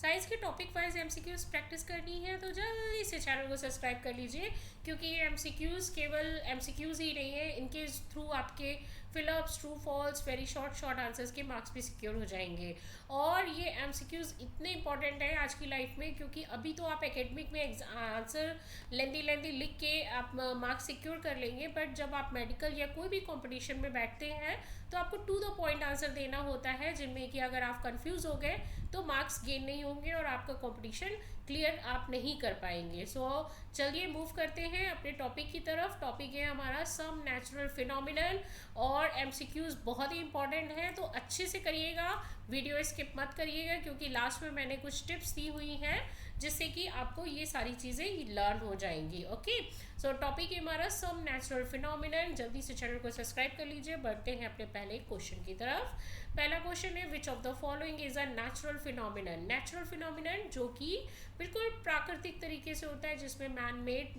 Science के topic wise MCQs practice करनी है तो जल्दी से चैनल को सब्सक्राइब कर लीजिए, क्योंकि ये एमसीक्यूज केवल एमसीक्यूज ही नहीं है, इनके थ्रू आपके fill ups, true false, very short short answers के मार्क्स भी सिक्योर हो जाएंगे। और ये एमसीक्यूज इतने इंपॉर्टेंट है आज की लाइफ में, क्योंकि अभी तो आप एकेडमिक में आंसर लेंदी लेंदी लिख के आप मार्क्स सिक्योर कर लेंगे, बट जब आप मेडिकल या कोई भी कंपटीशन में बैठते हैं तो आपको टू द पॉइंट आंसर देना होता है, जिनमें कि अगर आप कंफ्यूज हो गए तो मार्क्स गेन नहीं होंगे और आपका कंपटीशन क्लियर आप नहीं कर पाएंगे। सो चलिए मूव करते हैं अपने टॉपिक की तरफ। टॉपिक है हमारा सम नेचुरल फिनोमिनन, और एमसीक्यूज बहुत ही इंपॉर्टेंट है, तो अच्छे से करिएगा, वीडियो स्किप मत करिएगा, क्योंकि लास्ट में मैंने कुछ टिप्स दी हुई हैं जिससे कि आपको ये सारी चीज़ें लर्न हो जाएंगी। ओके, सो टॉपिक है हमारा सम नेचुरल फिनोमिनन। जल्दी से चैनल को सब्सक्राइब कर लीजिए। बढ़ते हैं अपने पहले क्वेश्चन की तरफ। पहला क्वेश्चन है, which of the following is a natural phenomenon. Natural phenomenon जो कि बिल्कुल प्राकृतिक तरीके से होता है, जिसमें मैन मेड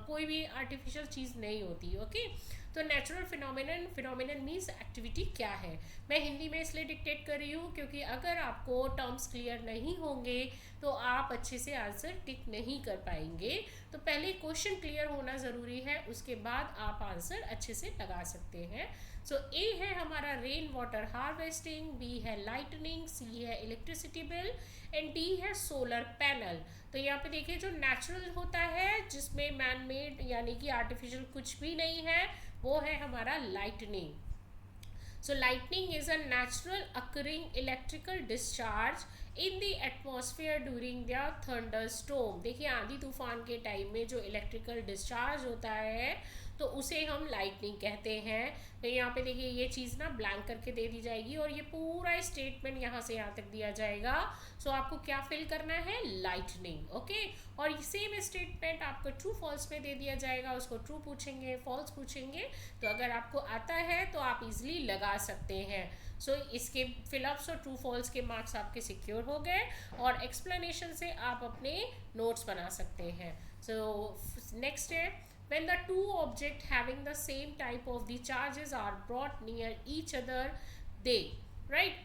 कोई भी आर्टिफिशियल चीज़ नहीं होती। ओके, तो natural phenomenon, phenomenon means activity क्या है। मैं हिंदी में इसलिए डिक्टेट कर रही हूँ क्योंकि अगर आपको टर्म्स क्लियर नहीं होंगे तो आप अच्छे से आंसर टिक नहीं कर पाएंगे। तो पहले क्वेश्चन क्लियर होना ज़रूरी है, उसके बाद आप आंसर अच्छे से लगा सकते हैं। सो ए है हमारा रेन वाटर हार्वेस्टिंग, बी है लाइटनिंग, सी है इलेक्ट्रिसिटी बिल एंड डी है सोलर पैनल। तो यहाँ पे देखिए, जो नेचुरल होता है जिसमें मैन मेड यानी कि आर्टिफिशियल कुछ भी नहीं है, वो है हमारा lightning. So lightning is a natural occurring electrical discharge in the atmosphere during the thunderstorm। देखिए, आंधी तूफान के टाइम में जो इलेक्ट्रिकल डिस्चार्ज होता है तो उसे हम लाइटनिंग कहते हैं। तो यहाँ पे देखिए, ये चीज़ ना ब्लैंक करके दे दी जाएगी और ये पूरा स्टेटमेंट यहाँ से यहाँ तक दिया जाएगा। सो आपको क्या फिल करना है, लाइटनिंग। ओके, और सेम स्टेटमेंट आपको ट्रू फॉल्स में दे दिया जाएगा, उसको ट्रू पूछेंगे, फॉल्स पूछेंगे। तो अगर आपको आता है तो आप इजीली लगा सकते हैं। सो इसके फिलअप्स और ट्रू फॉल्स के मार्क्स आपके सिक्योर हो गए, और एक्सप्लेनेशन से आप अपने नोट्स बना सकते हैं। सो नेक्स्ट है, when the two objects having the same type of the charges are brought near each other, they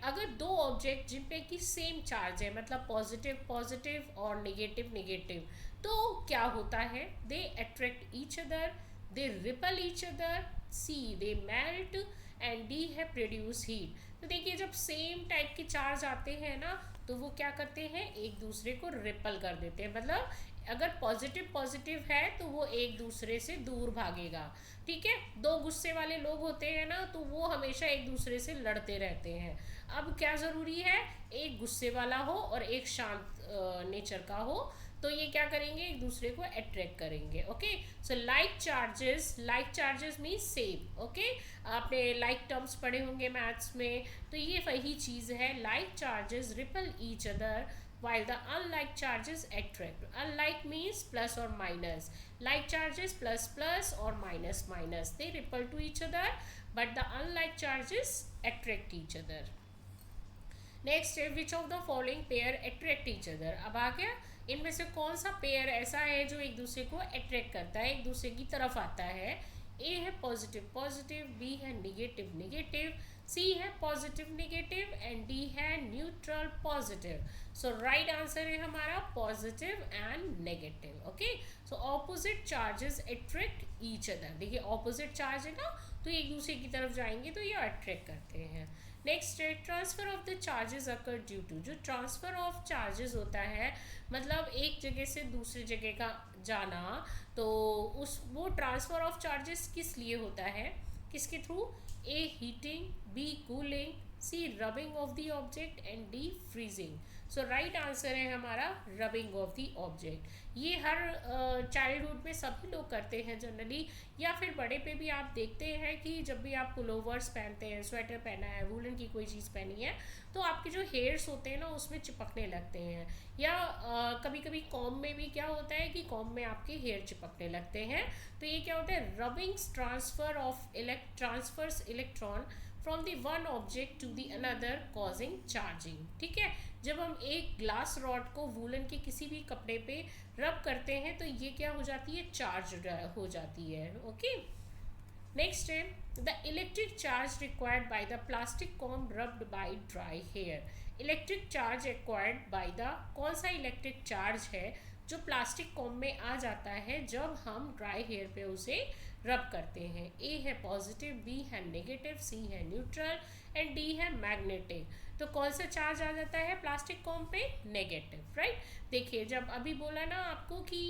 अगर दो ऑब्जेक्ट जिन पे की सेम चार्ज है, मतलब पॉजिटिव पॉजिटिव और नेगेटिव नेगेटिव, तो क्या होता है, they attract each other, they repel each other, c they melt and D है प्रोड्यूस हीट। तो देखिए, जब सेम टाइप के चार्ज आते हैं ना तो वो क्या करते हैं, एक दूसरे को रिपल कर देते हैं। मतलब अगर पॉजिटिव पॉजिटिव है तो वो एक दूसरे से दूर भागेगा। ठीक है, दो गुस्से वाले लोग होते हैं ना तो वो हमेशा एक दूसरे से लड़ते रहते हैं। अब क्या ज़रूरी है, एक गुस्से वाला हो और एक शांत नेचर का हो, तो ये क्या करेंगे, एक दूसरे को अट्रैक्ट करेंगे। Okay, so like charges mean same. Okay, आपने लाइक टर्म्स पढ़े होंगे मैथ्स में, तो ये वही चीज़ है, like charges ripple each other while the unlike charges attract। Unlike means plus or minus, like charges plus plus or minus minus, they repel to each other, but the unlike charges attract each other। Next है, which of the following pair attract each other. अब आ गया, इनमें से कौन सा pair ऐसा है जो एक दूसरे को अट्रैक्ट करता है, एक दूसरे की तरफ आता है। ए है पॉजिटिव पॉजिटिव, बी है निगेटिव निगेटिव, सी है पॉजिटिव निगेटिव एंड डी है न्यूट्रल पॉजिटिव। सो राइट आंसर है हमारा positive and negative. Okay, so opposite charges attract each other. देखिए, ऑपोजिट चार्ज है ना तो एक दूसरे की तरफ जाएंगे तो ये अट्रैक्ट करते हैं। नेक्स्ट है, transfer of the charges occur due to. जो ट्रांसफर ऑफ चार्जेस होता है, मतलब एक जगह से दूसरी जगह का जाना, तो उस वो ट्रांसफर ऑफ चार्जेस किस लिए होता है, किसके through, a heating, b cooling, c rubbing of the object and d freezing. So right answer है हमारा रबिंग ऑफ द ऑब्जेक्ट। ये हर चाइल्डहुड में सभी लोग करते हैं जनरली, या फिर बड़े पे भी आप देखते हैं कि जब भी आप पुलोवर्स पहनते हैं, स्वेटर पहना है, वूलन की कोई चीज़ पहनी है, तो आपके जो हेयर्स होते हैं ना उसमें चिपकने लगते हैं। या कभी कभी कॉम में भी क्या होता है कि कॉम में आपके हेयर चिपकने लगते हैं। तो ये क्या होता है, rubbings transfers electron from the one object to the another causing charging. ठीक है, जब हम एक ग्लास रॉड को वूलन के किसी भी कपड़े पे रब करते हैं तो ये क्या हो जाती है, चार्ज हो जाती है। ओके, नेक्स्ट है, the electric charge required by the plastic comb rubbed by dry hair. Electric charge acquired by the, कौन सा इलेक्ट्रिक चार्ज है जो प्लास्टिक कॉम में आ जाता है जब हम ड्राई हेयर पे उसे रब करते हैं? ए है पॉजिटिव, बी है नेगेटिव, सी है न्यूट्रल एंड डी है मैग्नेटिक। तो कौन सा चार्ज आ जाता है प्लास्टिक कॉम पे? Negative, right. देखिए जब अभी बोला ना आपको कि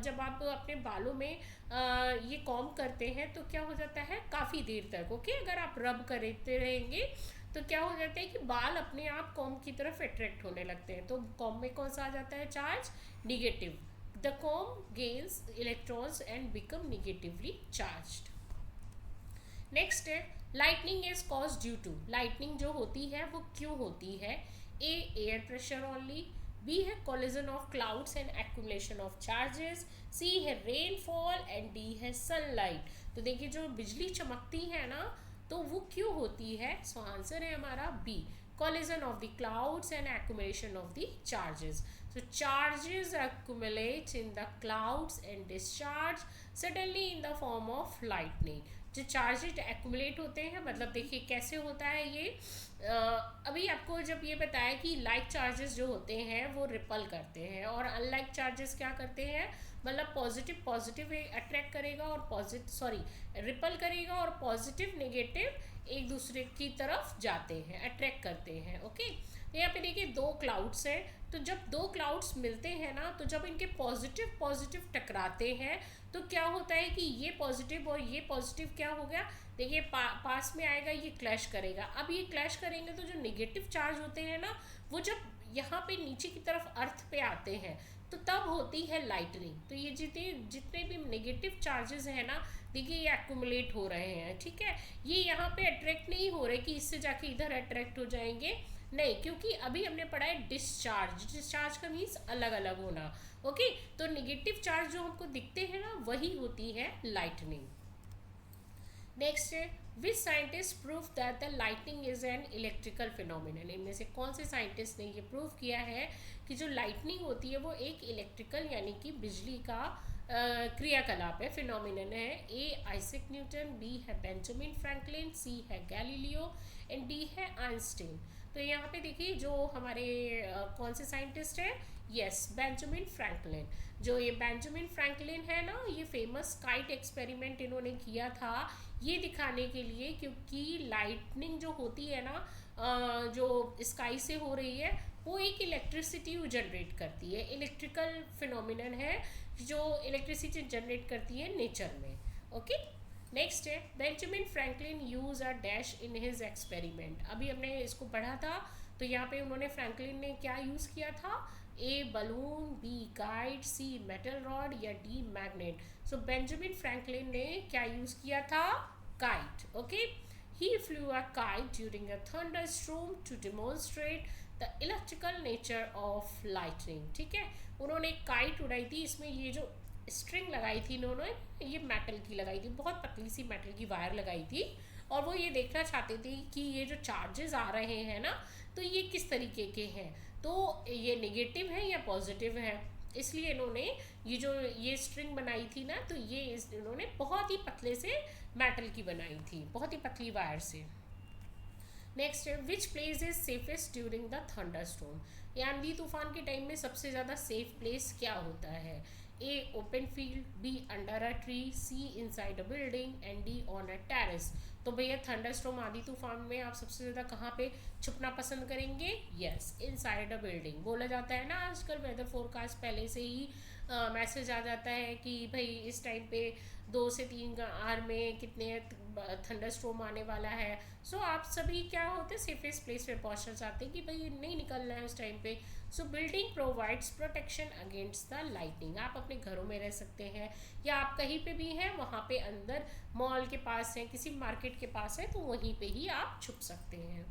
जब आप अपने बालों में ये कॉम करते हैं तो क्या हो जाता है काफ़ी देर तक, ओके, अगर आप रब करते रहेंगे तो क्या हो जाता है कि बाल अपने आप कॉम की तरफ अट्रैक्ट होने लगते हैं। तो कॉम में कौन सा आ जाता है charge? Negative. The comb gains electrons and become negatively charged. Next है lightning is cause due to, lightning जो होती है वो क्यों होती है? A air pressure only, B है collision of clouds and accumulation of charges, C है रेनफॉल एंड डी है सनलाइट। तो देखिए जो बिजली चमकती है ना तो वो क्यों होती है? सो आंसर है हमारा B, collision of the clouds and accumulation of the charges. So charges accumulate in the clouds and discharge suddenly in the form of lightning. जो चार्जेज एक्यूमुलेट होते हैं मतलब देखिए कैसे होता है ये अभी आपको जब ये बताया कि लाइक चार्जेस जो होते हैं वो रिपल करते हैं और अनलाइक चार्जेस क्या करते हैं, मतलब पॉजिटिव पॉजिटिव अट्रैक्ट करेगा और रिपल करेगा और पॉजिटिव नेगेटिव एक दूसरे की तरफ जाते हैं, अट्रैक्ट करते हैं, ओके। तो यहाँ पे देखिए दो क्लाउड्स हैं, तो जब दो क्लाउड्स मिलते हैं ना तो जब इनके पॉजिटिव पॉजिटिव टकराते हैं तो क्या होता है कि ये पॉजिटिव और ये पॉजिटिव क्या हो गया, देखिए पास में आएगा, ये क्लैश करेगा। अब ये क्लैश करेंगे तो जो नेगेटिव चार्ज होते हैं ना वो जब यहाँ पे नीचे की तरफ अर्थ पे आते हैं तो तब होती है लाइटनिंग। तो ये जितने भी नेगेटिव चार्जेस हैं ना देखिए ये एक्यूमुलेट हो रहे हैं, ठीक है। ये यहाँ पे अट्रैक्ट नहीं हो रहे कि इससे जाके इधर अट्रैक्ट हो जाएंगे, नहीं, क्योंकि अभी हमने पढ़ा है डिस्चार्ज, डिस्चार्ज का मीन्स अलग अलग होना, ओके। तो नेगेटिव चार्ज जो हमको दिखते हैं ना वही होती है लाइटनिंग। नेक्स्ट है which scientist prove that the lightning is an electrical phenomenon. इनमें से कौन से साइंटिस्ट ने ये प्रूव किया है कि जो लाइटनिंग होती है वो एक इलेक्ट्रिकल यानी कि बिजली का क्रियाकलाप है, फिनोमिनन है? ए आइजैक न्यूटन, बी है बेंजामिन फ्रैंकलिन, सी है गैलीलियो एंड डी है आइंस्टाइन। तो यहाँ पे देखिए जो हमारे कौन से साइंटिस्ट हैं, यस बेंजामिन फ्रैंकलिन। जो ये बेंजामिन फ्रैंकलिन है ना ये फेमस काइट एक्सपेरिमेंट इन्होंने किया था ये दिखाने के लिए, क्योंकि लाइटनिंग जो होती है ना जो स्काई से हो रही है वो एक इलेक्ट्रिसिटी जनरेट करती है, इलेक्ट्रिकल फिनोमिनन है जो इलेक्ट्रिसिटी जनरेट करती है नेचर में, ओके। नेक्स्ट है Benjamin Franklin use a dash in his experiment. अभी हमने इसको पढ़ा था तो यहाँ पे उन्होंने फ्रैंकलिन ने क्या यूज़ किया था? A balloon, b kite, c metal rod या d magnet. So Benjamin Franklin ने क्या यूज़ किया था? Kite, okay. He flew a kite during a thunderstorm to demonstrate the electrical nature of lightning, ठीक है। उन्होंने काइट उड़ाई थी, इसमें ये जो स्ट्रिंग लगाई थी इन्होंने ये मेटल की लगाई थी, बहुत पतली सी मेटल की वायर लगाई थी और वो ये देखना चाहते थे कि ये जो चार्जेस आ रहे हैं ना तो ये किस तरीके के हैं, तो ये नेगेटिव है या पॉजिटिव है। इसलिए इन्होंने ये स्ट्रिंग बनाई थी ना तो ये इन्होंने बहुत ही पतले से मेटल की बनाई थी, बहुत ही पतली वायर से। नेक्स्ट है which place is safest during the thunderstorm. ये आंधी तूफान के टाइम में सबसे ज़्यादा सेफ प्लेस क्या होता है? A open field, B under a tree, C inside a building and D on a terrace. तो भैया थंडरस्टॉर्म आंधी तूफान में आप सबसे ज़्यादा कहाँ पे छुपना पसंद करेंगे? Yes inside a building. बोला जाता है ना आजकल वेदर फोरकास्ट पहले से ही मैसेज आ जाता है कि भाई इस टाइम पे 2 से 3 आवर में कितने थंडरस्टॉर्म आने वाला है। सो आप सभी क्या होते हैं सेफेस्ट प्लेस पे पहुंचना चाहते हैं कि भाई नहीं निकलना है उस टाइम पे। सो building provides protection against the lightning. आप अपने घरों में रह सकते हैं या आप कहीं पे भी हैं वहाँ पे अंदर मॉल के पास हैं, किसी मार्केट के पास है तो वहीं पे ही आप छुप सकते हैं।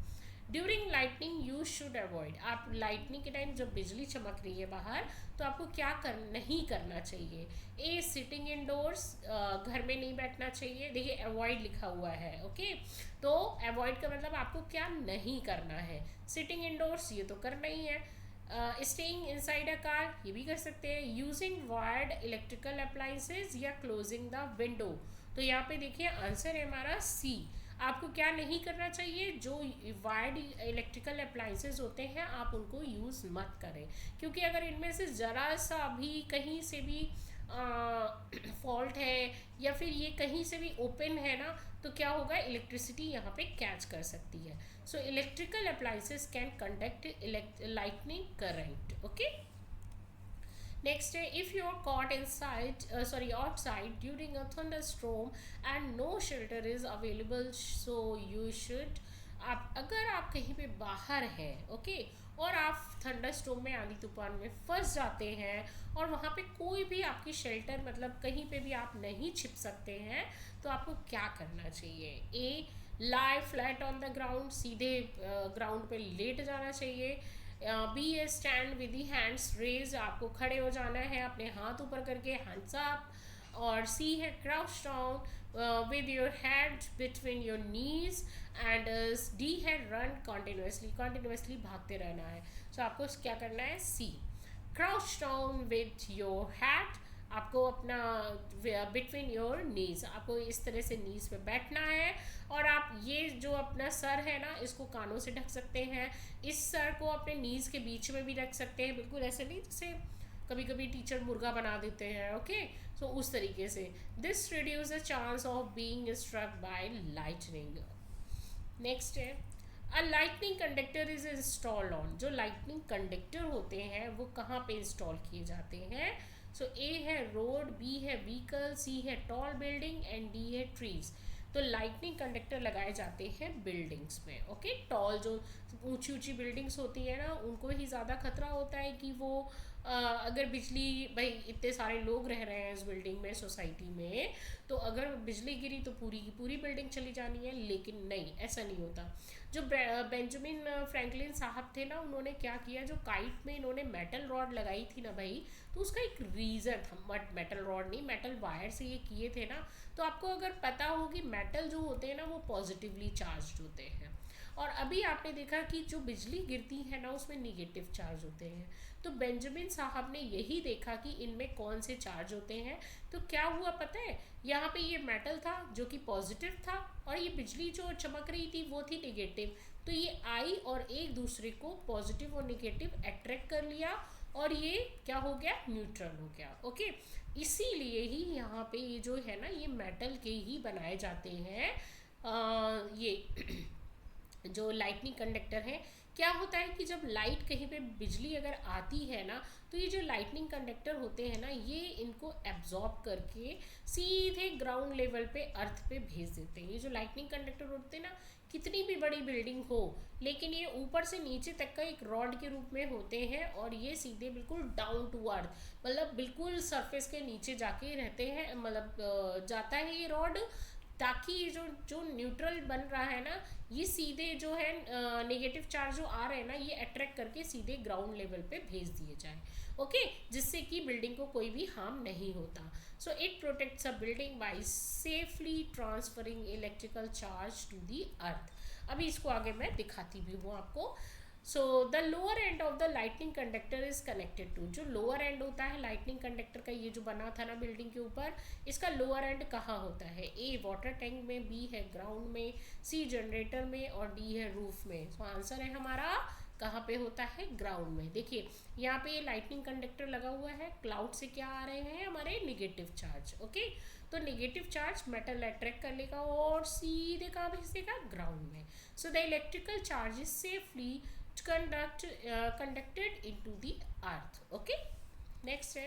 During lightning you should avoid. आप लाइटनिंग के टाइम जब बिजली चमक रही है बाहर तो आपको क्या नहीं करना चाहिए? ए सिटिंग इंडोर्स, घर में नहीं बैठना चाहिए, देखिए अवॉइड लिखा हुआ है, ओके। तो अवॉइड का मतलब आपको क्या नहीं करना है। सिटिंग इंडोर्स ये तो करना ही है। स्टेइंग इनसाइड अ कार ये भी कर सकते हैं। यूजिंग वायर्ड इलेक्ट्रिकल अप्लाइंसेज या क्लोजिंग द विंडो। तो यहाँ पे देखिए आंसर है हमारा सी। आपको क्या नहीं करना चाहिए, जो वायर्ड इलेक्ट्रिकल अप्लाइंसेस होते हैं आप उनको यूज़ मत करें, क्योंकि अगर इनमें से ज़रा सा भी कहीं से भी फॉल्ट है या फिर ये कहीं से भी ओपन है ना, तो क्या होगा, इलेक्ट्रिसिटी यहाँ पे कैच कर सकती है. So electrical appliances can conduct lightning current. Okay. Next, if you are caught outside during a thunderstorm and no shelter is available, so you should. आप अगर आप कहीं पे बाहर हैं, ओके, और आप थंडर स्टॉर्म में, आंधी तूफान में फंस जाते हैं और वहाँ पे कोई भी आपकी शेल्टर, मतलब कहीं पे भी आप नहीं छिप सकते हैं, तो आपको क्या करना चाहिए. A, lie flat on the ground, सीधे ग्राउंड पे लेट जाना चाहिए. B a stand with the hands raise, आपको खड़े हो जाना है अपने हाथ ऊपर करके, हैंड्स अप. और सी है crouch down with your head between your knees. And D है रन कंटिन्यूसली भागते रहना है. सो आपको क्या करना है, C crouch down with your head, आपको अपना बिटवीन योर नीज, आपको इस तरह से नीज पे बैठना है. और आप ये जो अपना सर है ना, इसको कानों से ढक सकते हैं. इस सर को अपने नीज के बीच में भी रख सकते हैं, बिल्कुल ऐसे नहीं जैसे कभी कभी टीचर मुर्गा बना देते हैं. ओके, सो उस तरीके से. This reduce the chance of being struck by lightning. Next है, a lightning conductor is installed on. जो लाइटनिंग कंडक्टर होते हैं वो कहाँ पे इंस्टॉल किए जाते हैं. सो ए है रोड, बी है व्हीकल, सी है टॉल बिल्डिंग एंड डी है ट्रीज. तो लाइटनिंग कंडक्टर लगाए जाते हैं बिल्डिंग्स में. ओके, टॉल जो ऊंची ऊंची बिल्डिंग्स होती है ना, उनको ही ज़्यादा खतरा होता है कि वो अगर बिजली, भाई इतने सारे लोग रह रहे हैं इस बिल्डिंग में, सोसाइटी में, तो अगर बिजली गिरी तो पूरी की पूरी बिल्डिंग चली जानी है. लेकिन नहीं, ऐसा नहीं होता. जो बेंजामिन फ्रैंकलिन साहब थे ना, उन्होंने क्या किया, जो काइट में इन्होंने मेटल रॉड लगाई थी ना भाई, तो उसका एक रीज़न था. बट मेटल रॉड नहीं, मेटल वायर से ये किए थे ना. तो आपको अगर पता हो कि मेटल जो होते हैं ना वो पॉजिटिवली चार्ज होते हैं, और अभी आपने देखा कि जो बिजली गिरती है ना उसमें निगेटिव चार्ज होते हैं. तो बेंजामिन साहब ने यही देखा कि इनमें कौन से चार्ज होते हैं. तो क्या हुआ पता है, यहाँ पे ये मेटल था जो कि पॉजिटिव था, और ये बिजली जो चमक रही थी वो थी निगेटिव. तो ये आई और एक दूसरे को पॉजिटिव और निगेटिव अट्रैक्ट कर लिया, और ये क्या हो गया, न्यूट्रल हो गया. ओके, इसीलिए ही यहाँ पे ये जो है ना, ये मेटल के ही बनाए जाते हैं. ये जो लाइटनिंग कंडक्टर है, क्या होता है कि जब लाइट कहीं पे बिजली अगर आती है ना, तो ये जो लाइटनिंग कंडक्टर होते हैं ना, ये इनको एब्जॉर्ब करके सीधे ग्राउंड लेवल पे, अर्थ पे भेज देते हैं. ये जो लाइटनिंग कंडक्टर होते हैं ना, कितनी भी बड़ी बिल्डिंग हो, लेकिन ये ऊपर से नीचे तक का एक रॉड के रूप में होते हैं, और ये सीधे बिल्कुल डाउन टू अर्थ, मतलब बिल्कुल सरफेस के नीचे जाके रहते हैं, मतलब जाता है ये रॉड, ताकि ये जो जो न्यूट्रल बन रहा है ना, ये सीधे जो है नेगेटिव चार्ज जो आ रहे हैं ना, ये अट्रैक्ट करके सीधे ग्राउंड लेवल पे भेज दिए जाए. ओके, जिससे कि बिल्डिंग को कोई भी हार्म नहीं होता. So it protects a building by safely transferring electrical charge to the earth. अभी इसको आगे मैं दिखाती भी हूँ आपको. So the lower end of the lightning conductor is connected to. जो लोअर एंड होता है लाइटनिंग कंडक्टर का, ये जो बना था ना बिल्डिंग के ऊपर, इसका लोअर एंड कहाँ होता है, ए वाटर टैंक में, बी है ग्राउंड में, सी जनरेटर में, और डी है रूफ में. सो आंसर है हमारा कहाँ पे होता है, ग्राउंड में. देखिए यहाँ पे ये लाइटनिंग कंडक्टर लगा हुआ है, क्लाउड से क्या आ रहे हैं हमारे, निगेटिव चार्ज. ओके, तो निगेटिव चार्ज मेटल अट्रैक्ट कर लेगा और सीधे कहाँ भेज देगा, ग्राउंड में. So the electrical charge is safely conducted into the earth. Okay, next है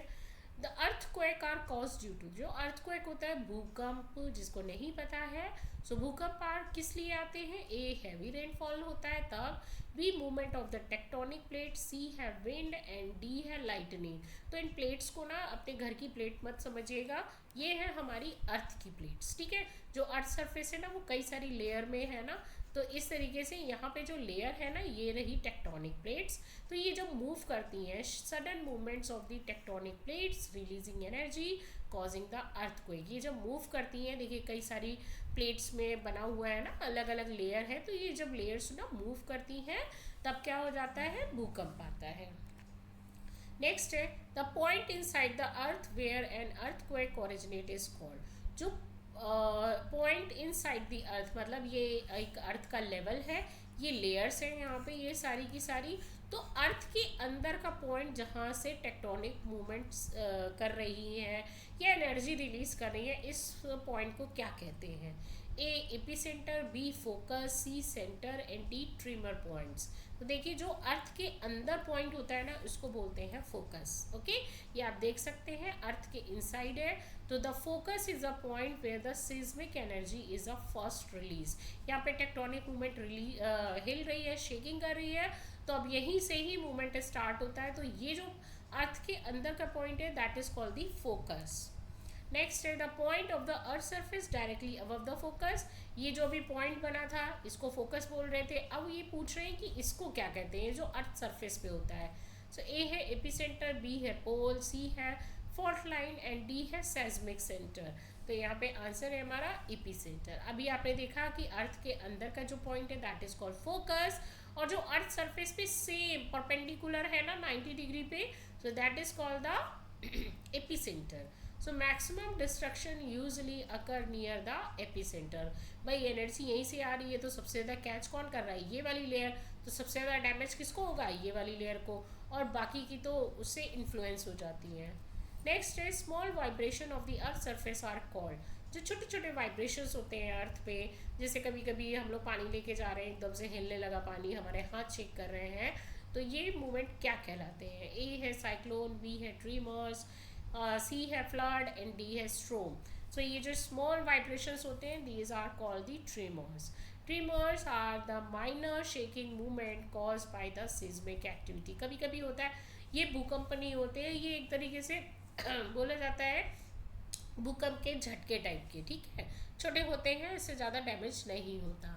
the earthquake are cause due to. जो अर्थक्वेक होता है, भूकंप, जिसको नहीं पता है, सो भूकंप आर किस लिए आते हैं, ए हैवी रेनफॉल होता है तब, B movement of the tectonic plate, C है विंड, एंड डी है लाइटनिंग. तो इन प्लेट्स को ना अपने घर की प्लेट मत समझिएगा, ये है हमारी अर्थ की प्लेट्स. ठीक है, जो अर्थ सरफेस है ना वो कई सारी लेयर में है ना, तो इस तरीके से यहाँ पे जो लेयर है ना, ये रही टेक्टोनिक प्लेट्स. तो ये जब मूव करती हैं, sudden movements of the tectonic plates releasing energy causing the earthquake. ये जब मूव करती हैं, देखिए कई सारी प्लेट्स में बना हुआ है ना, अलग अलग लेयर है, तो ये जब लेयर्स ना मूव करती हैं तब क्या हो जाता है, भूकंप आता है. नेक्स्ट है the point inside the earth where an earthquake originate is called. जो पॉइंट इनसाइड द अर्थ, मतलब ये एक अर्थ का लेवल है, ये लेयर्स हैं यहाँ पे ये सारी की सारी। तो अर्थ के अंदर का पॉइंट जहाँ से टेक्टोनिक मूवमेंट्स कर रही है या एनर्जी रिलीज कर रही है, इस पॉइंट को क्या कहते हैं? A epicentre, B focus, C centre and D tremor points. तो देखिए जो अर्थ के अंदर पॉइंट होता है ना, उसको बोलते हैं फोकस। ओके, ये आप देख सकते हैं अर्थ के इनसाइड है। तो the focus is a point where the seismic energy is a first release. यहाँ पे टेक्टोनिक मूवमेंट हिल रही है, शेकिंग कर रही है, तो अब यहीं से ही मूवमेंट स्टार्ट होता है। तो ये जो अर्थ के अंदर का पॉइंट है, that is called the focus. Next है the point of the earth surface directly above the focus. ये जो भी पॉइंट बना था इसको फोकस बोल रहे थे, अब ये पूछ रहे हैं कि इसको क्या कहते हैं जो अर्थ सरफेस पे होता है। सो ए है एपिसेंटर, बी है पोल, सी है फॉल्ट लाइन एंड डी है सेस्मिक सेंटर। तो यहाँ पे आंसर है हमारा एपिसेंटर। अभी आपने देखा कि अर्थ के अंदर का जो पॉइंट है दैट इज कॉल्ड फोकस, और जो अर्थ सरफेस पे सेम परपेंडिकुलर है ना 90 डिग्री पे, so that is called the epicentre. So maximum destruction usually occur near the epicentre. भाई एनर्जी यहीं से आ रही है तो सबसे ज़्यादा कैच कौन कर रहा है? ये वाली लेयर। तो सबसे ज़्यादा डैमेज किसको होगा? ये वाली लेयर को, और बाकी की तो उससे इन्फ्लुएंस हो जाती है। नेक्स्ट है small vibration of the earth surface are called. जो छोटे छोटे वाइब्रेशंस होते हैं अर्थ पे, जैसे कभी कभी हम लोग पानी लेके जा रहे हैं, एकदम से हिलने लगा पानी, हमारे हाथ शेक कर रहे हैं, तो ये मूवमेंट क्या कहलाते हैं? ए है साइक्लोन, बी है ट्रीमर्स, सी है फ्लड एंड डी है स्ट्रोम। सो ये जो स्मॉल वाइब्रेशंस होते हैं these are called the tremors. Tremors are the minor shaking movement caused by the seismic activity. कभी कभी होता है, ये भूकंप नहीं होते हैं, ये एक तरीके से बोला जाता है भूकंप के झटके टाइप के, ठीक है, छोटे होते हैं, इससे ज़्यादा डैमेज नहीं होता।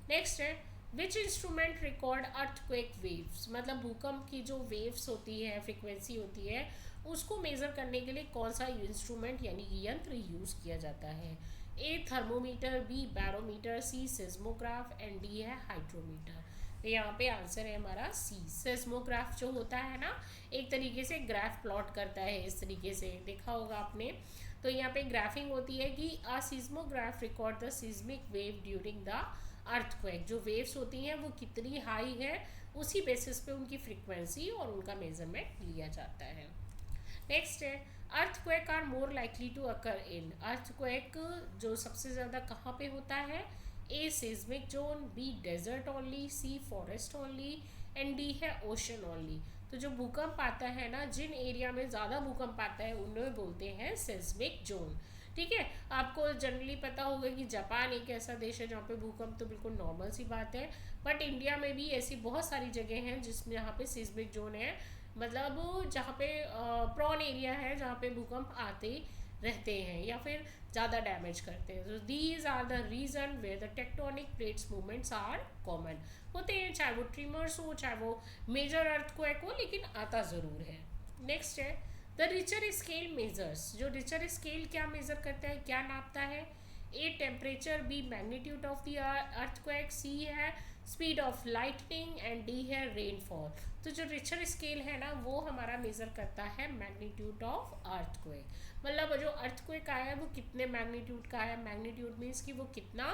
नेक्स्ट है which instrument record earthquake waves. मतलब भूकंप की जो वेव्स होती है, फ्रिक्वेंसी होती है, उसको मेज़र करने के लिए कौन सा इंस्ट्रूमेंट यानी कि यंत्र यूज़ किया जाता है? A thermometer, B barometer, C seismograph and D है हाइड्रोमीटर। तो यहाँ पे आंसर है हमारा सी। सिस्मोग्राफ जो होता है ना, एक तरीके से ग्राफ प्लॉट करता है, इस तरीके से देखा होगा आपने। तो यहाँ पे ग्राफिंग होती है कि a seismograph record the seismic wave during the earthquake. जो वेव्स होती हैं वो कितनी हाई है, उसी बेसिस पे उनकी फ्रीक्वेंसी और उनका मेजरमेंट लिया जाता है। नेक्स्ट है earthquake are more likely to occur in. Earthquake जो सबसे ज़्यादा कहाँ पे होता है? A seismic zone, B desert only, C forest only and D है ओशन ओनली। तो जो भूकंप आता है ना, जिन एरिया में ज़्यादा भूकंप आता है उन्हें बोलते हैं सिस्मिक जोन। ठीक है, आपको जनरली पता होगा कि जापान एक ऐसा देश है जहाँ पे भूकंप तो बिल्कुल नॉर्मल सी बात है, बट इंडिया में भी ऐसी बहुत सारी जगह हैं जिसमें यहाँ पे सिस्मिक जोन है, मतलब जहाँ पे प्रॉन एरिया है जहाँ पे भूकंप आते रहते हैं या फिर ज़्यादा डैमेज करते हैं। तो these are the region where the tectonic plates movements are common होते हैं, चाहे वो ट्रिमर्स हो, चाहे वो मेजर अर्थक्वेक हो, लेकिन आता ज़रूर है। नेक्स्ट है द रिचर स्केल मेजर्स। जो रिचर स्केल क्या मेजर करता है, क्या नापता है? A temperature, B magnitude of the earthquake, सी है speed of lightning and D है रेनफॉल। तो जो रिचर स्केल है ना, वो हमारा मेजर करता है मैग्नीट्यूड ऑफ अर्थक्वेक। मतलब जो अर्थक्वेक आया है वो कितने मैग्नीट्यूड का है, मैग्नीट्यूड मीन्स कि वो कितना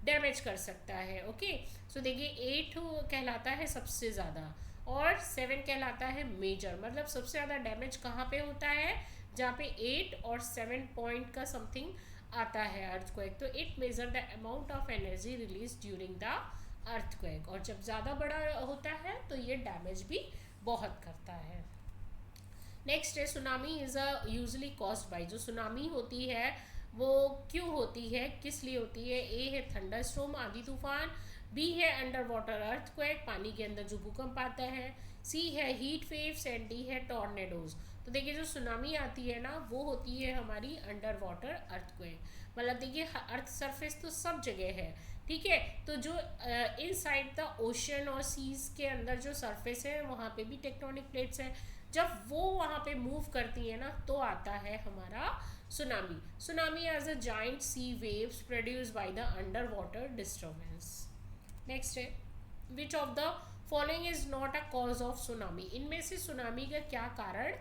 डैमेज कर सकता है। ओके, सो देखिए 8 कहलाता है सबसे ज़्यादा और 7 कहलाता है मेजर। मतलब सबसे ज़्यादा डैमेज कहाँ पे होता है? जहाँ पे 8 और 7 पॉइंट का समथिंग आता है अर्थक्वेक। तो it measure the amount of energy release during the earthquake, और जब ज़्यादा बड़ा होता है तो ये डैमेज भी बहुत करता है। नेक्स्ट है tsunami is a usually caused by. जो सुनामी होती है वो क्यों होती है, किस लिए होती है? ए है थंडरस्टॉर्म, आंधी तूफान, बी है अंडर वाटर अर्थक्वेक, पानी के अंदर जो भूकंप आता है, सी है हीट वेव्स एंड डी है टॉर्नेडोज। तो देखिए जो सुनामी आती है ना, वो होती है हमारी अंडर वाटर अर्थक्वेक। मतलब देखिए अर्थ सरफेस तो सब जगह है, ठीक है, तो जो इनसाइड द ओशन और सीज के अंदर जो सरफेस है वहाँ पे भी टेक्टोनिक प्लेट्स हैं, जब वो वहाँ पे मूव करती है ना तो आता है हमारा tsunami. Tsunami as a giant sea waves produce by the under water disturbance. Next है which of the following is not a cause of tsunami. इनमें से सुनामी का क्या कारण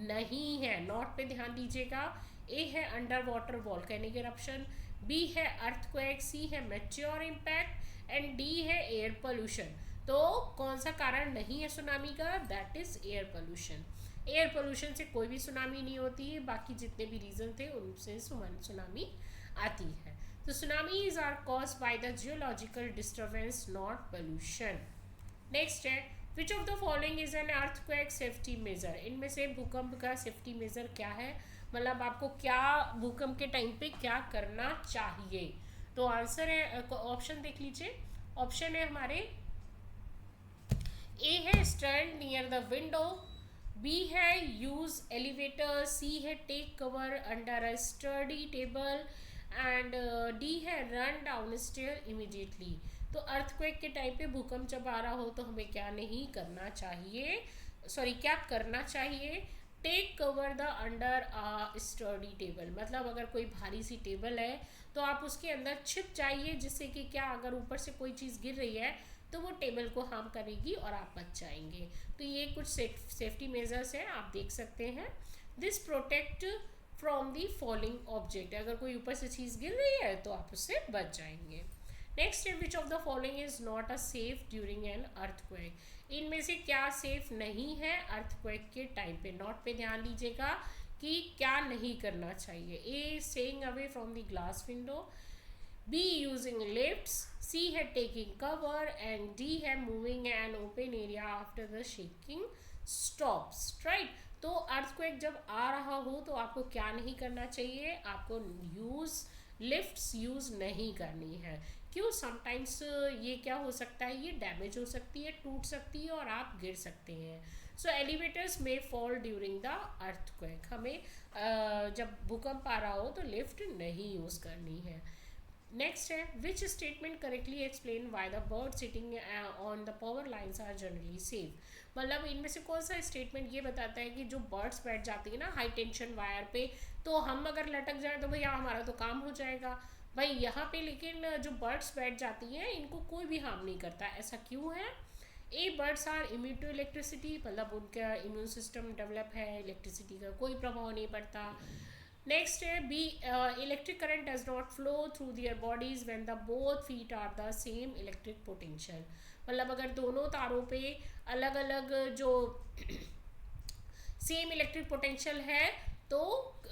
नहीं है? नॉट पे ध्यान दीजिएगा। ए है under water volcanic eruption, b है अर्थक्वेक, सी है मेट्योर इम्पैक्ट एंड डी है एयर पोल्यूशन। तो कौन सा कारण नहीं है सुनामी का? That is air pollution. Air pollution से कोई भी सुनामी नहीं होती है, बाकी जितने भी रीजन थे उनसे सुनामी आती है। तो tsunamis are cause by the geological disturbance, not pollution. Next है which of the following is an earthquake safety measure. इनमें से भूकंप का सेफ्टी मेजर क्या है, मतलब आपको क्या भूकंप के टाइम पे क्या करना चाहिए। तो आंसर है, ऑप्शन देख लीजिए। ऑप्शन है हमारे, ए है stand near the window, b है यूज एलिवेटर, सी है take cover under a study table and D है रन डाउन स्टेयर इमीडिएटली। तो अर्थक्वेक के टाइम पे भूकंप जब आ रहा हो तो हमें क्या नहीं करना चाहिए, सॉरी क्या करना चाहिए, take cover the under a study table. मतलब अगर कोई भारी सी टेबल है तो आप उसके अंदर छिप जाइए, जिससे कि क्या अगर ऊपर से कोई चीज़ गिर रही है तो वो टेबल को हार्म करेगी और आप बच जाएंगे। तो ये कुछ सेफ्टी मेजर्स हैं, आप देख सकते हैं। This protect from the falling object, अगर कोई ऊपर से चीज़ गिर रही है तो आप उससे बच जाएंगे। नेक्स्ट है which of the following is not a safe during an earthquake. इनमें से क्या सेफ नहीं है अर्थक्वेक के टाइम पे। नॉट पे ध्यान दीजिएगा कि क्या नहीं करना चाहिए। A staying away from the glass window, B using lifts, C है टेकिंग कवर एंड डी है moving an open area after the shaking stops. Right, तो अर्थक्वेक जब आ रहा हो तो आपको क्या नहीं करना चाहिए, आपको लिफ्ट्स यूज नहीं करनी है। क्यों? समटाइम्स ये क्या हो सकता है, ये डैमेज हो सकती है, टूट सकती है और आप गिर सकते हैं। सो एलिवेटर्स में फॉल ड्यूरिंग द अर्थक्वेक। हमें जब भूकंप आ रहा हो तो लिफ्ट नहीं यूज़ करनी है। नेक्स्ट है which statement correctly explain why the bird sitting on the power lines are generally safe. मतलब इनमें से कौन सा स्टेटमेंट ये बताता है कि जो बर्ड्स बैठ जाती है ना हाई टेंशन वायर पे, तो हम अगर लटक जाए तो भैया हमारा तो काम हो जाएगा भाई यहाँ पे, लेकिन जो बर्ड्स बैठ जाती हैं इनको कोई भी हार्म नहीं करता। ऐसा क्यों है? A birds are immune to electricity, मतलब उनका इम्यून सिस्टम डेवलप है, इलेक्ट्रिसिटी का कोई प्रभाव नहीं पड़ता। नेक्स्ट है B electric current does not flow through their bodies when the both feet are the same electric potential. मतलब अगर दोनों तारों पे अलग अलग जो सेम इलेक्ट्रिक पोटेंशियल है तो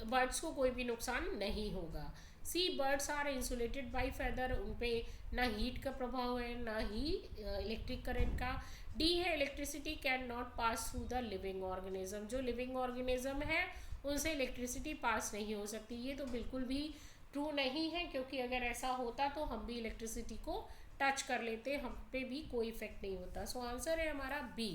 बर्ड्स को कोई भी नुकसान नहीं होगा। C birds are insulated by feather, उन पे ना हीट का प्रभाव है ना ही इलेक्ट्रिक करंट का। डी है electricity can not pass through the living organism, जो लिविंग ऑर्गेनिज्म है उनसे इलेक्ट्रिसिटी पास नहीं हो सकती। ये तो बिल्कुल भी ट्रू नहीं है, क्योंकि अगर ऐसा होता तो हम भी इलेक्ट्रिसिटी को टच कर लेते, हम पे भी कोई इफेक्ट नहीं होता। सो आंसर है हमारा बी।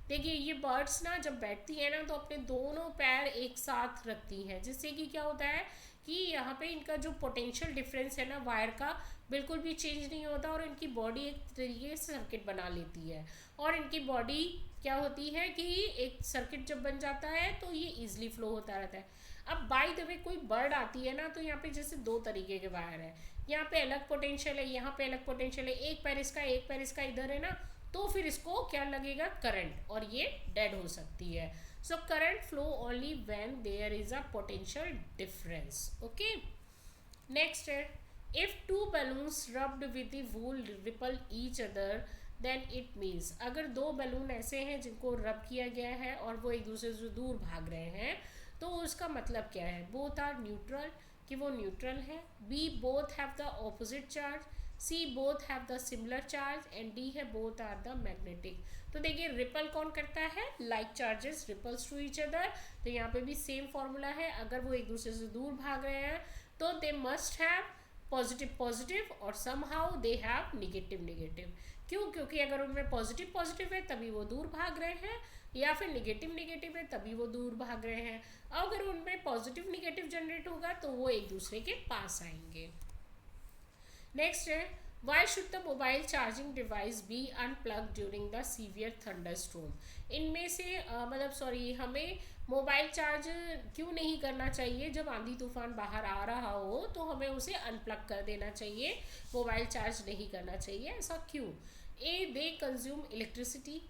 देखिए ये बर्ड्स ना जब बैठती है ना तो अपने दोनों पैर एक साथ रखती हैं, जिससे कि क्या होता है कि यहाँ पे इनका जो पोटेंशियल डिफरेंस है ना वायर का बिल्कुल भी चेंज नहीं होता और इनकी बॉडी एक तरीके से सर्किट बना लेती है। और इनकी बॉडी क्या होती है कि एक सर्किट जब बन जाता है तो ये इजीली फ्लो होता रहता है। अब बाय द वे कोई बर्ड आती है ना तो यहाँ पे जैसे दो तरीके के वायर है, यहाँ पे अलग पोटेंशियल है, यहाँ पे अलग पोटेंशियल है, एक पैर इसका एक पैर इसका इधर है ना, तो फिर इसको क्या लगेगा, करंट, और ये डेड हो सकती है। So current flow only when there is a potential difference. Okay, next है if two balloons rubbed with the wool repel each other then it means. अगर दो बलून ऐसे हैं जिनको रब किया गया है और वो एक दूसरे से दूर भाग रहे हैं तो उसका मतलब क्या है? बोथ आर न्यूट्रल, कि वो न्यूट्रल है। B both have the opposite charge, C both have the similar charge and D है बोथ आर द मैग्नेटिक। तो देखिए रिपल कौन करता है? Like charges repels to each other. तो यहाँ पे भी सेम फॉर्मूला है, अगर वो एक दूसरे से दूर भाग रहे हैं तो they must have positive positive और somehow they have negative negative. क्यों? क्योंकि अगर उनमें पॉजिटिव पॉजिटिव है तभी वो दूर भाग रहे हैं, या फिर निगेटिव निगेटिव है तभी वो दूर भाग रहे हैं। अगर उनमें पॉजिटिव निगेटिव जनरेट होगा तो वो एक दूसरे के पास आएंगे। नेक्स्ट है why should the mobile charging device be unplug during the severe thunderstorm. इनमें से हमें मोबाइल चार्ज क्यों नहीं करना चाहिए? जब आंधी तूफान बाहर आ रहा हो तो हमें उसे अनप्लग कर देना चाहिए, मोबाइल चार्ज नहीं करना चाहिए। ऐसा क्यों? ए दे कंज्यूम इलेक्ट्रिसिटी,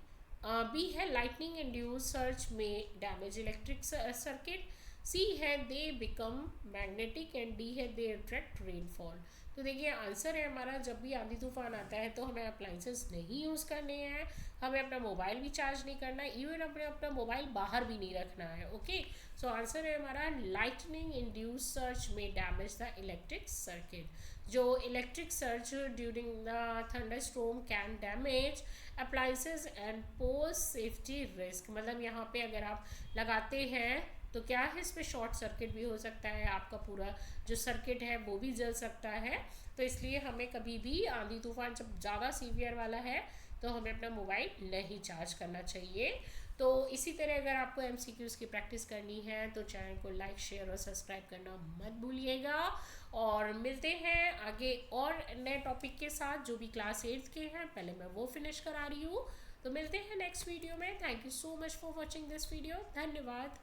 बी है लाइटनिंग इंड्यूस सर्च में डैमेज इलेक्ट्रिक सर्किट, सी है they become magnetic and D है दे अट्रैक्ट रेनफॉल। तो देखिए आंसर है हमारा, जब भी आंधी तूफान आता है तो हमें अप्लाइंसेस नहीं यूज़ करने हैं, हमें अपना मोबाइल भी चार्ज नहीं करना है, इवन अपने अपना मोबाइल बाहर भी नहीं रखना है। ओके, सो आंसर है हमारा लाइटनिंग इंड्यूस सर्च में डैमेज द इलेक्ट्रिक सर्किट। जो electric search during the thunder storm can damage appliances and pose safety risk. मतलब यहाँ पे अगर आप लगाते हैं तो क्या है, इसमें शॉर्ट सर्किट भी हो सकता है, आपका पूरा जो सर्किट है वो भी जल सकता है। तो इसलिए हमें कभी भी आंधी तूफान जब ज़्यादा सीवियर वाला है तो हमें अपना मोबाइल नहीं चार्ज करना चाहिए। तो इसी तरह अगर आपको MCQs की प्रैक्टिस करनी है तो चैनल को लाइक शेयर और सब्सक्राइब करना मत भूलिएगा। और मिलते हैं आगे और नए टॉपिक के साथ जो भी क्लास 8 के हैं, पहले मैं वो फिनिश करा रही हूँ। तो मिलते हैं नेक्स्ट वीडियो में। Thank you so much for watching this video. धन्यवाद।